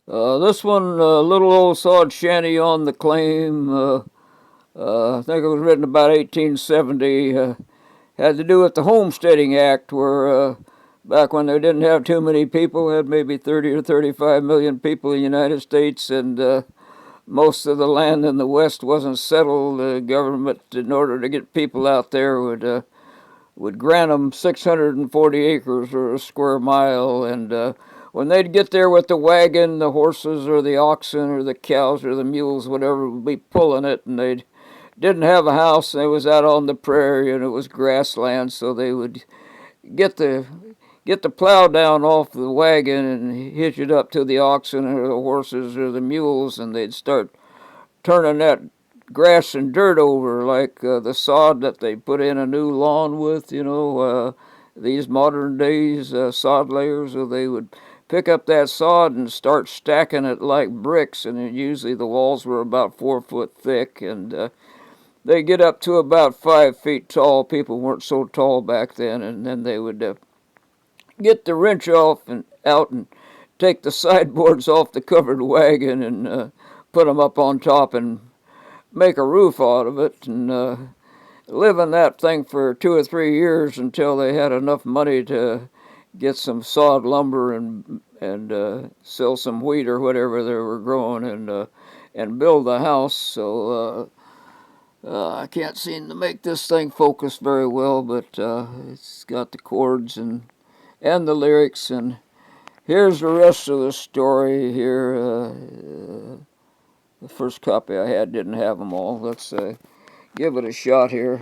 This one, little old sod shanty on the claim. I think it was written about 1870. Had to do with the Homesteading Act, where back when they didn't have too many people, had maybe 30 or 35 million people in the United States, and most of the land in the West wasn't settled. The government, in order to get people out there, would grant them 640 acres or a square mile, and when they'd get there with the wagon, the horses or the oxen or the cows or the mules, whatever, would be pulling it, and they didn't have a house. They was out on the prairie, and it was grassland, so they would get the get the plow down off the wagon and hitch it up to the oxen or the horses or the mules, and they'd start turning that grass and dirt over like the sod that they put in a new lawn with, these modern days sod layers. So they would pick up that sod and start stacking it like bricks, and usually the walls were about 4 foot thick, and they get up to about 5 feet tall. People weren't so tall back then, and then they would get the wrench off and out and take the sideboards off the covered wagon and put them up on top and make a roof out of it, and live in that thing for 2 or 3 years until they had enough money to get some sawed lumber and sell some wheat or whatever they were growing, and build the house. So I can't seem to make this thing focus very well, but it's got the chords and the lyrics, and here's the rest of the story here. The first copy I had didn't have them all. Let's give it a shot here.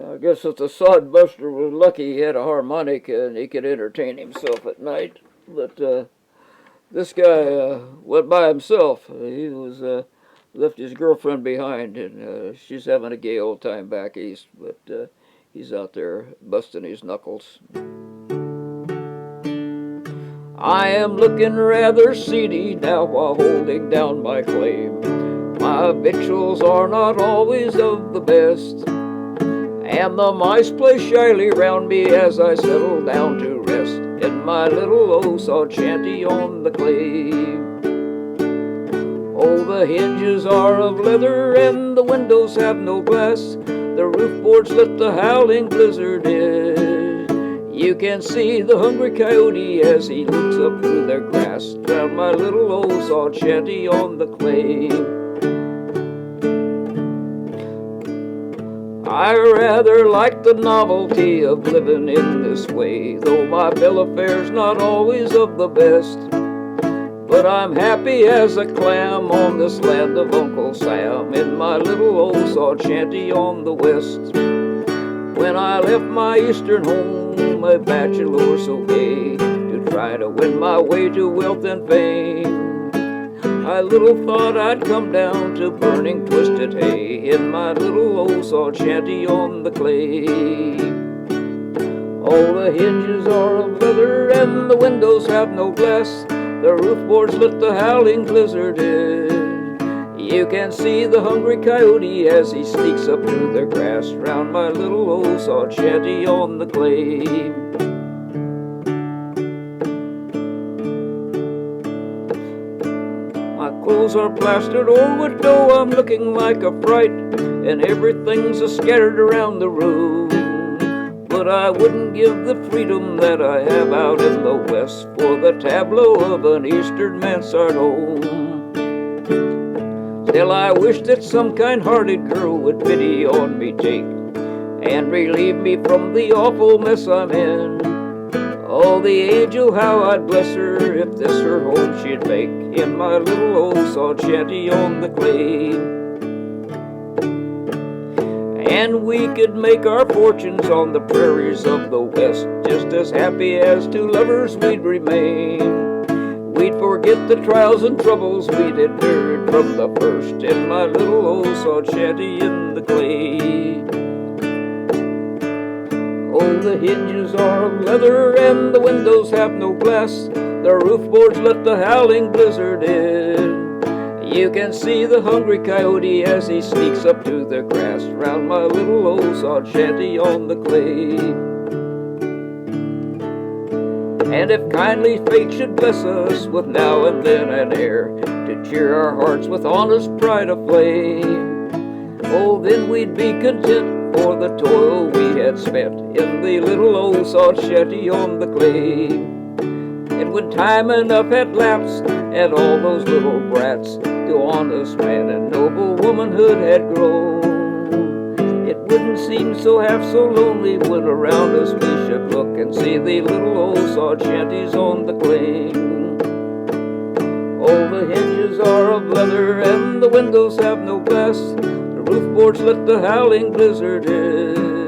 I guess if the sod buster was lucky, he had a harmonica and he could entertain himself at night. But this guy went by himself. He was left his girlfriend behind, and she's having a gay old time back east. But he's out there busting his knuckles. I am looking rather seedy now while holding down my claim. My victuals are not always of the best, and the mice play shyly round me as I settle down to rest in my little old sod shanty on the clay. Oh, the hinges are of leather and the windows have no glass. The roof boards let the howling blizzard in. You can see the hungry coyote as he looks up through the grass round my little old sod shanty on the clay. I rather like the novelty of living in this way, though my bill of fare's not always of the best. But I'm happy as a clam on this land of Uncle Sam, in my little old sod shanty on the west. When I left my eastern home, a bachelor so gay, to try to win my way to wealth and fame, I little thought I'd come down to burning twisted hay in my little old sod shanty on the clay. All the hinges are of leather and the windows have no glass. The roof boards let the howling blizzard in. You can see the hungry coyote as he sneaks up through the grass round my little old sod shanty on the clay. Clothes are plastered o'er with dough, I'm looking like a fright, and everything's scattered around the room. But I wouldn't give the freedom that I have out in the west for the tableau of an eastern mansard home. Still I wish that some kind-hearted girl would pity on me take, and relieve me from the awful mess I'm in. Oh, the angel, how I'd bless her if this her home she'd make, in my little old sod shanty on the clay. And we could make our fortunes on the prairies of the West, just as happy as two lovers we'd remain. We'd forget the trials and troubles we'd endured from the first, in my little old sod shanty in the clay. Oh, the hinges are of leather and the windows have no glass. The roof boards let the howling blizzard in. You can see the hungry coyote as he sneaks up to the grass round my little old sod shanty on the clay. And if kindly fate should bless us with now and then an heir to cheer our hearts with honest pride aflame, oh, then we'd be content for the toil we had spent in the little old sod shanty on the clay. And when time enough had lapsed and all those little brats to honest man and noble womanhood had grown, it wouldn't seem so half so lonely when around us we should look and see the little old sod shanties on the claim. All the hinges are of leather and the windows have no glass. The roof boards let the howling blizzard in.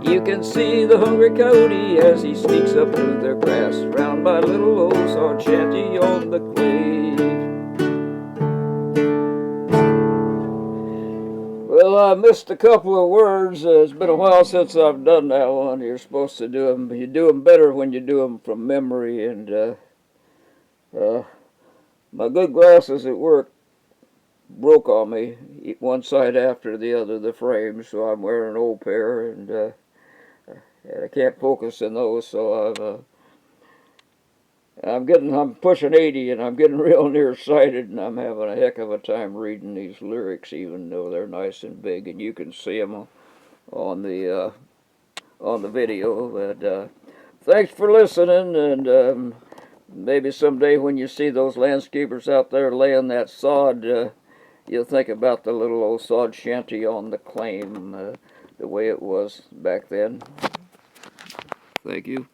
You can see the hungry coyote as he sneaks up through the grass round my little old sod shanty on the clay. Well, I missed a couple of words. It's been a while since I've done that one. You're supposed to do them. You do them better when you do them from memory. And my good glasses at work broke on me, one side after the other, the frames. So I'm wearing an old pair, and I can't focus in those. So I'm pushing 80, and I'm getting real nearsighted, and I'm having a heck of a time reading these lyrics, even though they're nice and big, and you can see them on the video. But thanks for listening, and maybe someday when you see those landscapers out there laying that sod, you'll think about the little old sod shanty on the claim, the way it was back then. Thank you.